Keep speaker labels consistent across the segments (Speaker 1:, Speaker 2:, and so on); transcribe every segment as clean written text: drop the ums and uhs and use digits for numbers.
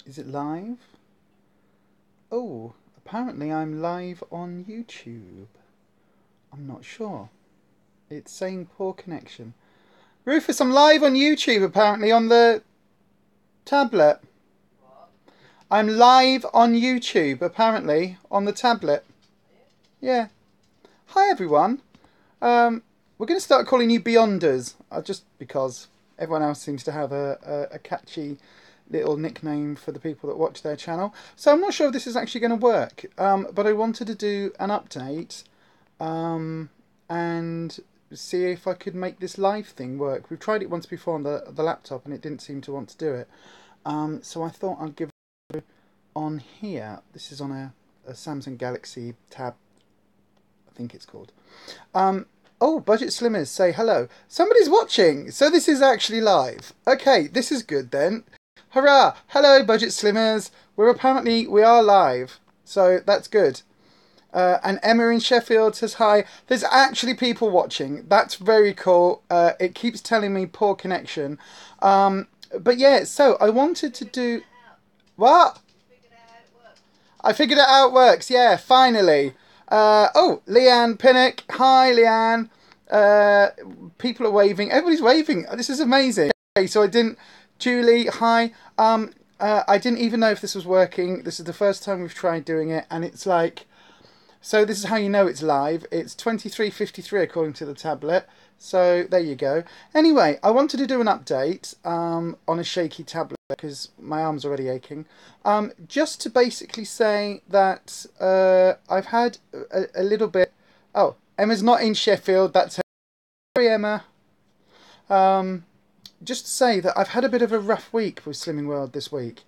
Speaker 1: Is it live? Oh, apparently I'm live on YouTube. I'm not sure. It's saying poor connection. Rufus, I'm live on YouTube apparently on the tablet. I'm live on YouTube apparently on the tablet. Yeah. Hi everyone. We're going to start calling you Beyonders, just because everyone else seems to have a catchy little nickname for the people that watch their channel. So I'm not sure if this is actually going to work, but I wanted to do an update and see if I could make this live thing work. We've tried it once before on the laptop and it didn't seem to want to do it. So I thought I'd give it on here. This is on a Samsung Galaxy Tab, I think it's called. Oh, Budget Slimmers say hello. Somebody's watching, so this is actually live. Okay, this is good then. Hurrah! Hello, Budget Slimmers. We are live, so that's good. And Emma in Sheffield says hi. There's actually people watching. That's very cool. It keeps telling me poor connection. But yeah, so I wanted to do... What? I figured out how it works. Yeah, finally. Oh, Leanne Pinnock. Hi, Leanne. People are waving. Everybody's waving. This is amazing. Okay, so I didn't... Julie, hi. I didn't even know if this was working. This is the first time we've tried doing it, and it's like... So this is how you know it's live. It's 23:53 according to the tablet. So there you go. Anyway, I wanted to do an update on a shaky tablet because my arm's already aching. Just to basically say that I've had a little bit... Oh, Emma's not in Sheffield. That's her. Sorry, Emma. Just to say that I've had a bit of a rough week with Slimming World this week.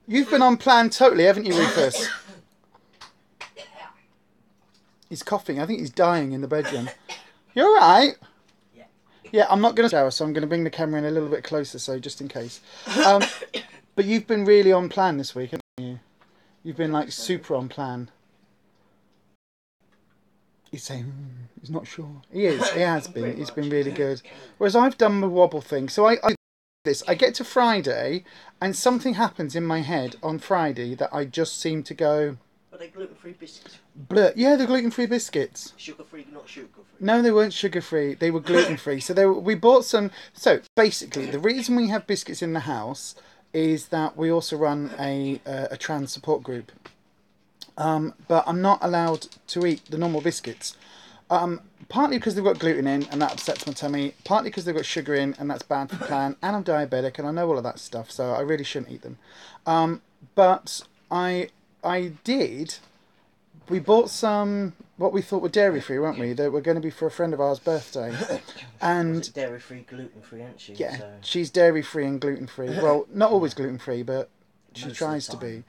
Speaker 1: You've been on plan totally, haven't you, Ruffus? He's coughing. I think he's dying in the bedroom. You all right?
Speaker 2: Yeah.
Speaker 1: Yeah, I'm not going to shower, so I'm going to bring the camera in a little bit closer, so just in case. But you've been really on plan this week, haven't you? You've been like super on plan. He's saying he's not sure. He is. He has been. He's been really good. Whereas I've done the wobble thing. So I get to Friday, and something happens in my head on Friday that I just seem to go...
Speaker 2: Are they gluten-free biscuits?
Speaker 1: Yeah, they're gluten-free biscuits.
Speaker 2: Sugar-free, not sugar-free?
Speaker 1: No, they weren't sugar-free. They were gluten-free. So we bought some... So, basically, the reason we have biscuits in the house is that we also run a trans support group. But I'm not allowed to eat the normal biscuits. Partly because they've got gluten in, and that upsets my tummy. Partly because they've got sugar in, and that's bad for plan. And I'm diabetic, and I know all of that stuff, so I really shouldn't eat them. But I did... We bought some, what we thought were dairy-free, weren't we? They were going to be for a friend of ours' birthday. And
Speaker 2: dairy-free, gluten-free, isn't she?
Speaker 1: yeah,
Speaker 2: so...
Speaker 1: she's dairy-free and gluten-free. Well, not always gluten-free, but she tries to be.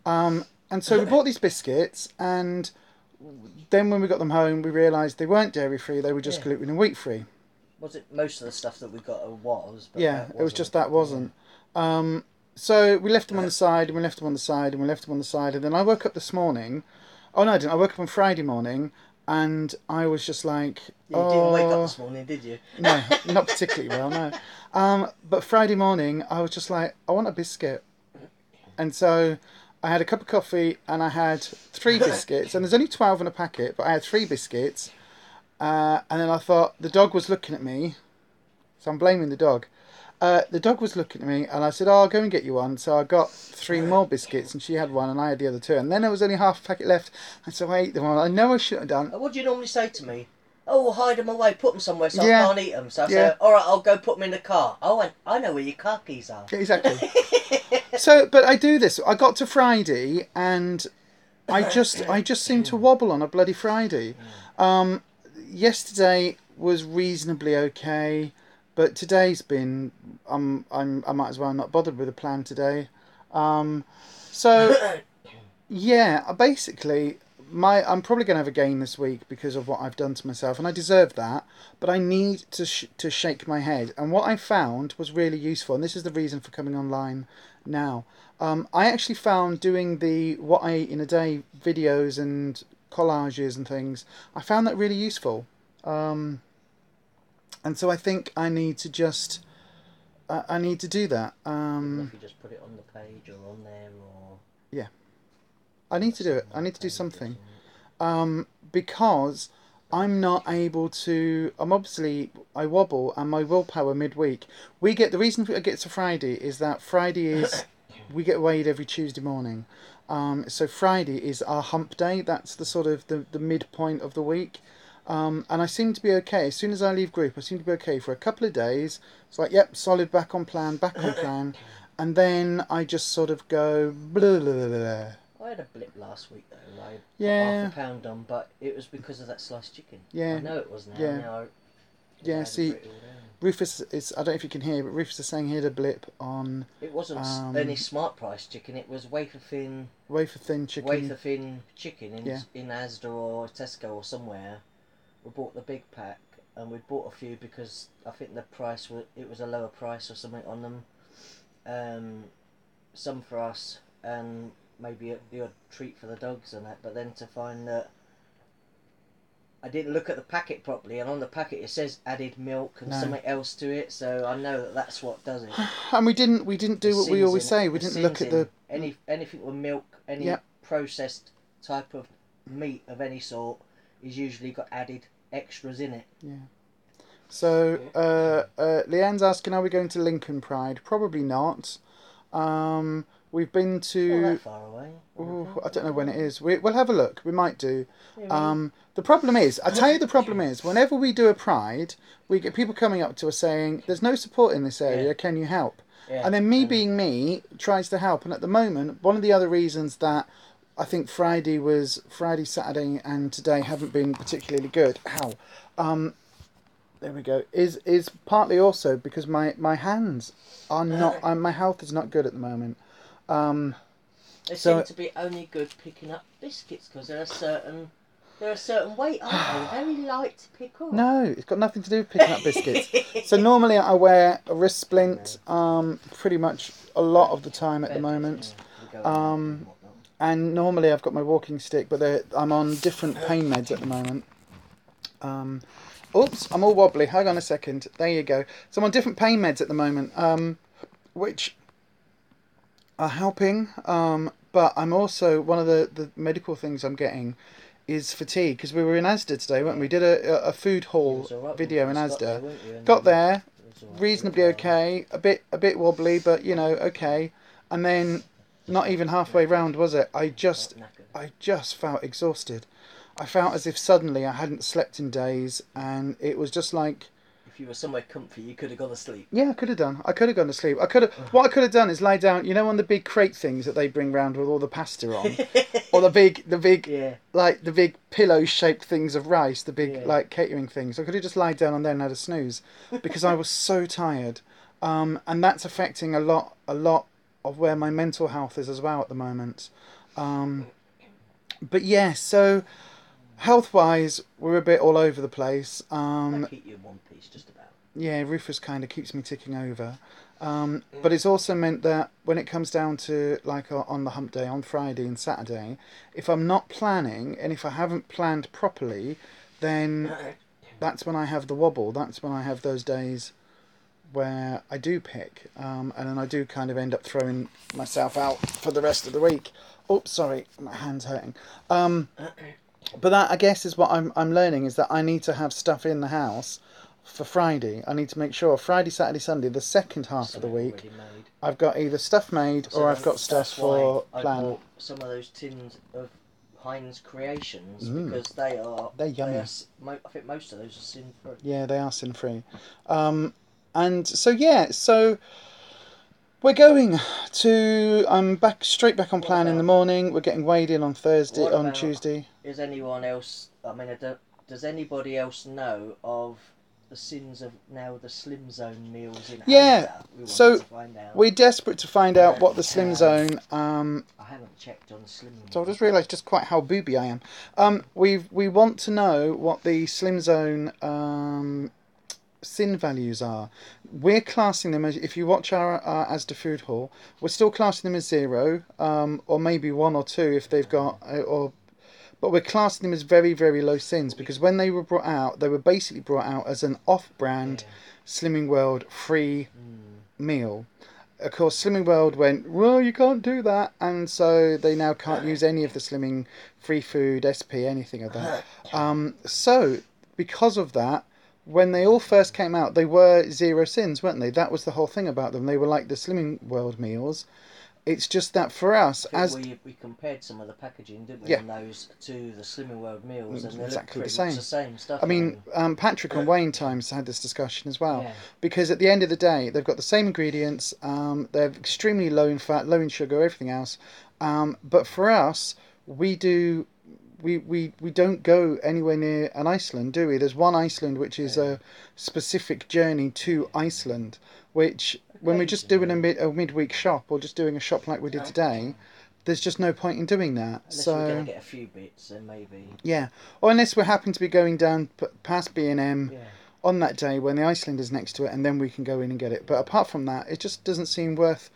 Speaker 1: And so we bought these biscuits, and then when we got them home, we realised they weren't dairy-free, they were just gluten and wheat-free.
Speaker 2: Was it most of the stuff that we got was? But
Speaker 1: yeah, it was just that wasn't. Yeah. So we left them on the side, and we left them on the side, and we left them on the side, and then I woke up this morning... Oh no, I didn't. I woke up on Friday morning and I was just like...
Speaker 2: You didn't wake up this morning, did you?
Speaker 1: No, not particularly well, no. But Friday morning I was just like, I want a biscuit. And so I had a cup of coffee and I had 3 biscuits. And there's only 12 in a packet, but I had 3 biscuits. And then I thought, the dog was looking at me. So I'm blaming the dog. The dog was looking at me and I said, I'll go and get you one. So I got 3 more biscuits and she had one and I had the other 2. And then there was only half a packet left. And so I ate them all. I know I shouldn't have done.
Speaker 2: What do you normally say to me? Oh, hide them away, put them somewhere so I can't eat them. So I
Speaker 1: Yeah.
Speaker 2: say, all right, I'll go put them in the car. Oh, I know where your car keys are.
Speaker 1: Exactly. So, but I do this. I got to Friday and I just seem to wobble on a bloody Friday. Yesterday was reasonably okay. But today's been, I might as well not bothered with a plan today. So, yeah, basically, I'm probably going to have a gain this week because of what I've done to myself, and I deserve that. But I need to shake my head. And what I found was really useful, and this is the reason for coming online now. I actually found doing the what I eat in a day videos and collages and things, I found that really useful. And so I think I need to just I need to do that.
Speaker 2: Even if you just put it on the page or on there, or
Speaker 1: Yeah, I need to do it. I need to do something. Because I'm not able to. I wobble, and my willpower midweek. The reason I get to Friday is that Friday is we get weighed every Tuesday morning. So Friday is our hump day. That's the sort of the midpoint of the week. And I seem to be okay. As soon as I leave group, I seem to be okay for a couple of days. It's like, yep, solid, back on plan, back on plan. And then I just sort of go, blah, blah, blah, blah.
Speaker 2: I had a blip last week though. I put
Speaker 1: Yeah.
Speaker 2: half a pound on, but it was because of that sliced chicken.
Speaker 1: Yeah.
Speaker 2: I know it was now.
Speaker 1: Yeah.
Speaker 2: Now I
Speaker 1: Yeah,
Speaker 2: had
Speaker 1: see,
Speaker 2: to put it all down.
Speaker 1: Rufus is, I don't know if you can hear, but Rufus is saying he had a blip on
Speaker 2: It wasn't any smart price chicken. It was wafer thin chicken in Asda or Tesco or somewhere. We bought the big pack, and we bought a few because I think the price was a lower price or something on them. Some for us, and maybe the odd treat for the dogs and that. But then to find that I didn't look at the packet properly, and on the packet it says added milk and something else to it, so I know that's what does it.
Speaker 1: And we didn't do what we always say. We didn't look at the
Speaker 2: anything with milk, any processed type of meat of any sort is usually got added extras in it.
Speaker 1: Yeah. So Leanne's asking, are we going to Lincoln Pride? Probably not. We've been to.
Speaker 2: Not that far away.
Speaker 1: I don't know when it is. We'll have a look. We might do. The problem is, I tell you, the problem is, whenever we do a Pride, we get people coming up to us saying, "There's no support in this area. Can you help?" And then me being me tries to help. And at the moment, one of the other reasons that I think Friday, Saturday, and today haven't been particularly good. There we go. Is partly also because my hands are not. My health is not good at the moment.
Speaker 2: They seem to be only good picking up biscuits because they're a certain weight, aren't they? Very light to pick up.
Speaker 1: No, it's got nothing to do with picking up biscuits. So normally I wear a wrist splint pretty much a lot of the time at the moment. And normally I've got my walking stick, but I'm on different pain meds at the moment. Oops, I'm all wobbly. Hang on a second. There you go. So I'm on different pain meds at the moment, which are helping. But I'm also, one of the medical things I'm getting is fatigue, because we were in Asda today, weren't we? We did a food haul video in Asda. Got there, reasonably okay, a bit wobbly, but okay. And then not even halfway round was it? I just felt exhausted. I felt as if suddenly I hadn't slept in days, and it was just like,
Speaker 2: if you were somewhere comfy, you could have gone to sleep.
Speaker 1: Yeah, I could have done. I could have gone to sleep. What I could have done is lie down. On the big crate things that they bring round with all the pasta on, or the big, like the big pillow-shaped things of rice, the big like catering things. I could have just lied down on there and had a snooze, because I was so tired, and that's affecting a lot of where my mental health is as well at the moment. But yeah, so. Health-wise, we're a bit all over the place.
Speaker 2: I keep you in one piece, just about.
Speaker 1: Yeah, Rufus kind of keeps me ticking over. But it's also meant that when it comes down to, like, on the hump day, on Friday and Saturday, if I'm not planning, and if I haven't planned properly, then that's when I have the wobble. That's when I have those days where I do pick. And then I do kind of end up throwing myself out for the rest of the week. Oh, sorry, my hand's hurting. But that, I guess, is what I'm learning, is that I need to have stuff in the house for Friday. I need to make sure Friday, Saturday, Sunday, the second half of the week, I've got either stuff made or I've got stuff for plan. I bought
Speaker 2: some of those tins of Heinz Creations because they're
Speaker 1: yummy.
Speaker 2: I think most of those are sin-free.
Speaker 1: Yeah, they are sin-free. And so we're going to. I'm straight back on plan in the morning. We're getting weighed in on Tuesday.
Speaker 2: Is anyone else? I mean, does anybody else know of the sins of now the Slim Zone meals in Asda?
Speaker 1: We're desperate to find out what the Slim Zone.
Speaker 2: I haven't checked on Slim.
Speaker 1: So I just realised just quite how booby I am. We want to know what the Slim Zone sin values are. We're classing them as, if you watch our Asda food haul, we're still classing them as 0, or maybe 1 or 2 if they've got, but but we're classing them as very, very low sins because when they were brought out, they were basically brought out as an off-brand Slimming World free meal. Of course, Slimming World went, well, you can't do that, and so they now can't use any of the Slimming free food, SP, anything of that. So, because of that, when they all first came out, they were zero sins, weren't they? That was the whole thing about them. They were like the Slimming World meals. It's just that for us, as
Speaker 2: we compared some of the packaging, didn't we,
Speaker 1: Yeah.
Speaker 2: on those to the Slimming World meals, and they
Speaker 1: exactly
Speaker 2: look
Speaker 1: the
Speaker 2: pretty
Speaker 1: same.
Speaker 2: much the same stuff.
Speaker 1: I mean, Patrick and Wayne Times had this discussion as well,
Speaker 2: Yeah.
Speaker 1: because at the end of the day, they've got the same ingredients. They're extremely low in fat, low in sugar, everything else. But for us, we do. We don't go anywhere near an Iceland, do we? There's one Iceland which is a specific journey to Iceland, which when we're just doing a midweek shop or just doing a shop like we did today, there's just no point in doing that.
Speaker 2: Unless we're going to get a few bits, then maybe.
Speaker 1: Yeah, or unless we happen to be going down past B&M on that day when the Iceland is next to it, and then we can go in and get it. But apart from that, it just doesn't seem worth.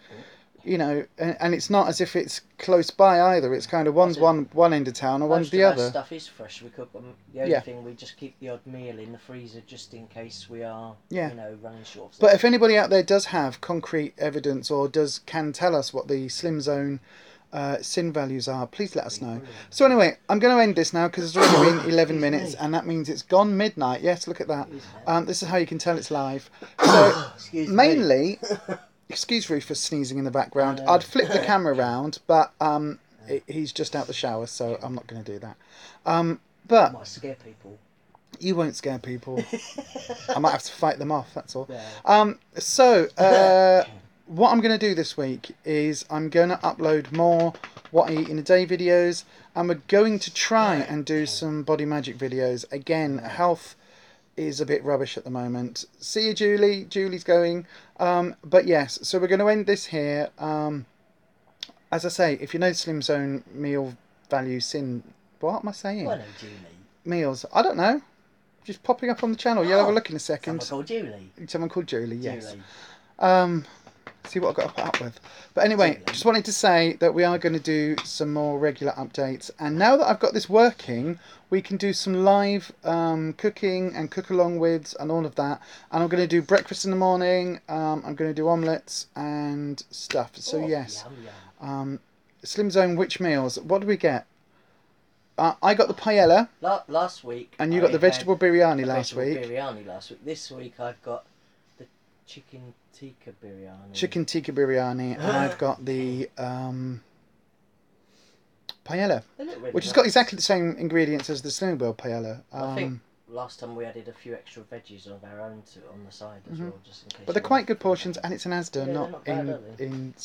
Speaker 1: And it's not as if it's close by either. It's kind of one's one end of town and one's the other.
Speaker 2: Most of our stuff is fresh. We cook them. The only thing, we just keep the odd meal in the freezer just in case we are, running short of stuff.
Speaker 1: But if anybody out there does have concrete evidence or can tell us what the Slim Zone sin values are, please let us know. So anyway, I'm going to end this now because it's already been 11 minutes and that means it's gone midnight. Yes, look at that. This is how you can tell it's live. So mainly... Excuse Ruffus sneezing in the background. I'd flip the camera around, but he's just out the shower, so I'm not going to do that. But
Speaker 2: I might scare people.
Speaker 1: You won't scare people. I might have to fight them off, that's all.
Speaker 2: Yeah.
Speaker 1: What I'm going to do this week is I'm going to upload more What I Eat in a Day videos, and we're going to try and do some Body Magic videos. Again, health is a bit rubbish at the moment. See you, Julie. Julie's going. But yes, so we're going to end this here. As I say, if you know Slim Zone meal value sin... What am I saying?
Speaker 2: Well, no, Julie.
Speaker 1: Meals. I don't know. Just popping up on the channel. You'll have a look in a second.
Speaker 2: Someone called Julie.
Speaker 1: Someone called Julie, yes.
Speaker 2: Julie.
Speaker 1: See what I've got to put up with. But anyway, just wanted to say that we are going to do some more regular updates. And now that I've got this working, we can do some live cooking and cook along with and all of that. And I'm going to do breakfast in the morning. I'm going to do omelettes and stuff. So yes.
Speaker 2: Yum.
Speaker 1: Slim Zone, which meals? What do we get? I got the paella.
Speaker 2: Last week.
Speaker 1: And you got the vegetable biryani last week.
Speaker 2: Biryani last week. This week I've got the chicken tikka biryani.
Speaker 1: Chicken tikka biryani. And I've got the paella,
Speaker 2: Really
Speaker 1: which has got exactly the same ingredients as the Slim World paella.
Speaker 2: I think last time we added a few extra veggies of our own on the side as well, just in case.
Speaker 1: But they're quite good portions, and it's an Asda, not
Speaker 2: bad,
Speaker 1: in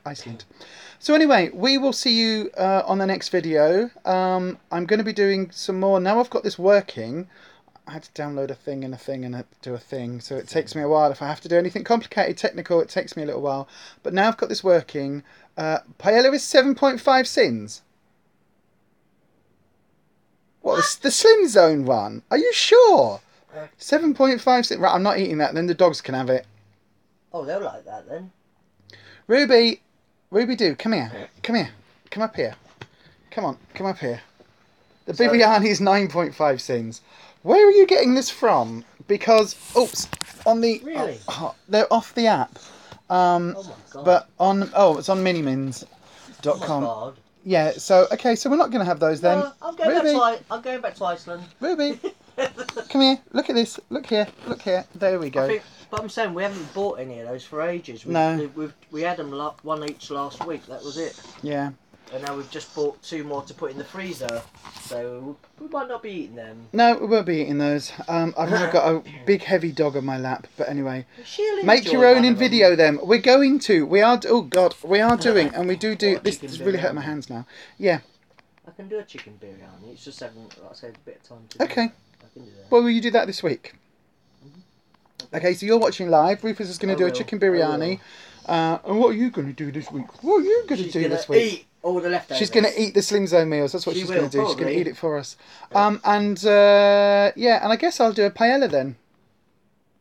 Speaker 1: Iceland. So anyway, we will see you on the next video. I'm going to be doing some more. Now I've got this working, I had to download a thing and do a thing, so it takes me a while. If I have to do anything complicated, technical, it takes me a little while. But now I've got this working. Paella is 7.5 sins. What, the Slim Zone one? Are you sure? 7.5 sins. Right, I'm not eating that, then the dogs can have it.
Speaker 2: Oh, they'll like that then.
Speaker 1: Ruby do, come here. Come here. Come up here. Come on, come up here. The biryani is 9.5 sins. Where are you getting this from? Because, oops, on the...
Speaker 2: Really?
Speaker 1: They're off the app.
Speaker 2: Oh my god.
Speaker 1: But on... it's on minimins.com.
Speaker 2: Oh my god.
Speaker 1: Yeah, so, okay, so we're not going to have those then.
Speaker 2: No, I'm going back to Iceland.
Speaker 1: Ruby, come here. Look at this. Look here. Look here. There we go.
Speaker 2: But I'm saying we haven't bought any of those for ages.
Speaker 1: No.
Speaker 2: We had them one each last week. That was it.
Speaker 1: Yeah.
Speaker 2: And now we've just bought 2 more to put in the freezer. So we might not be eating them.
Speaker 1: No, we won't be eating those. I've now got a big heavy dog on my lap. But anyway, make your own in video then. We're going to. We are. Oh God, we are doing, and we do. This is really hurting my hands now. Yeah.
Speaker 2: I can do a chicken biryani. It's just having, like I said, a bit of time to.
Speaker 1: Okay.
Speaker 2: I can do that.
Speaker 1: Well, will you do that this week? Okay, so you're watching live. Ruffus is going to do a chicken biryani. And what are you going to do this week? What are you going to do this week?
Speaker 2: Eat all the leftovers.
Speaker 1: She's going to eat the Slim Zone meals. That's what she's going to do. She's going to eat it for us. Yeah, and I guess I'll do a paella then.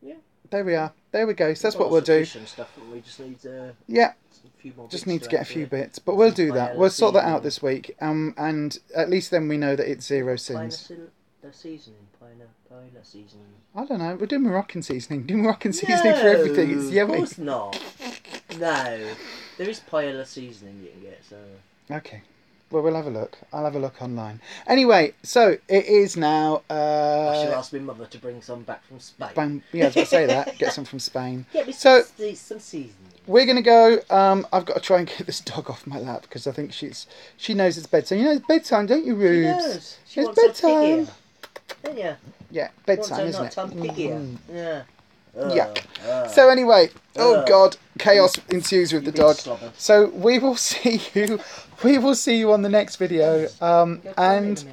Speaker 2: Yeah.
Speaker 1: There we are. There we go. So that's what we'll do.
Speaker 2: Stuff, we just need
Speaker 1: yeah.
Speaker 2: few more
Speaker 1: Just
Speaker 2: bits
Speaker 1: need to get a few
Speaker 2: add
Speaker 1: bits, but we'll
Speaker 2: Some
Speaker 1: do that.
Speaker 2: paella
Speaker 1: We'll sort that out
Speaker 2: seasoning.
Speaker 1: this week, and at least then we know that it's zero sins.
Speaker 2: The seasoning, paella seasoning.
Speaker 1: I don't know. We're doing Moroccan seasoning. Do Moroccan seasoning for everything. It's
Speaker 2: Of
Speaker 1: yummy.
Speaker 2: course not. No, there is paella seasoning you can get. So
Speaker 1: Okay. Well, we'll have a look. I'll have a look online. Anyway, so it is now.
Speaker 2: I shall ask my mother to bring some back from Spain.
Speaker 1: Yeah, I was about to say that. Get some from Spain.
Speaker 2: Get me
Speaker 1: So
Speaker 2: some seasoning.
Speaker 1: we're gonna go. I've got to try and get this dog off my lap because I think she knows it's bedtime. You know it's bedtime, don't you,
Speaker 2: She
Speaker 1: Rubes?
Speaker 2: does. She
Speaker 1: It's
Speaker 2: wants her
Speaker 1: bedtime.
Speaker 2: piggier, don't you?
Speaker 1: Yeah,
Speaker 2: Wants
Speaker 1: bedtime,
Speaker 2: her
Speaker 1: isn't
Speaker 2: night
Speaker 1: it?
Speaker 2: time piggier. Yeah.
Speaker 1: Yeah. So anyway, oh God, chaos ensues with the
Speaker 2: big
Speaker 1: dog.
Speaker 2: slobber.
Speaker 1: So we will see you. We will see you on the next video. And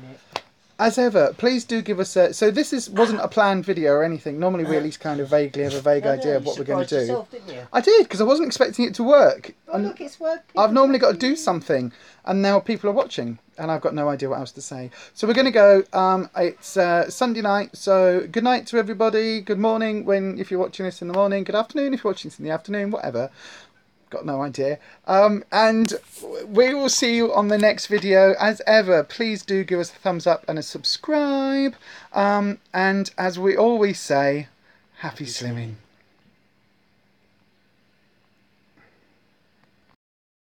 Speaker 1: as ever, please do give us a. So this wasn't a planned video or anything. Normally we at least kind of vaguely have a vague idea of what we're going to do.
Speaker 2: Yourself, didn't you?
Speaker 1: I did because I wasn't expecting it to work.
Speaker 2: Oh, look, it's working.
Speaker 1: I've normally got to do something, and now people are watching, and I've got no idea what else to say. So we're going to go. It's Sunday night, so good night to everybody. Good morning if you're watching this in the morning. Good afternoon if you're watching this in the afternoon. Whatever. Got no idea. And we will see you on the next video. As ever, please do give us a thumbs up and a subscribe. And as we always say, happy slimming.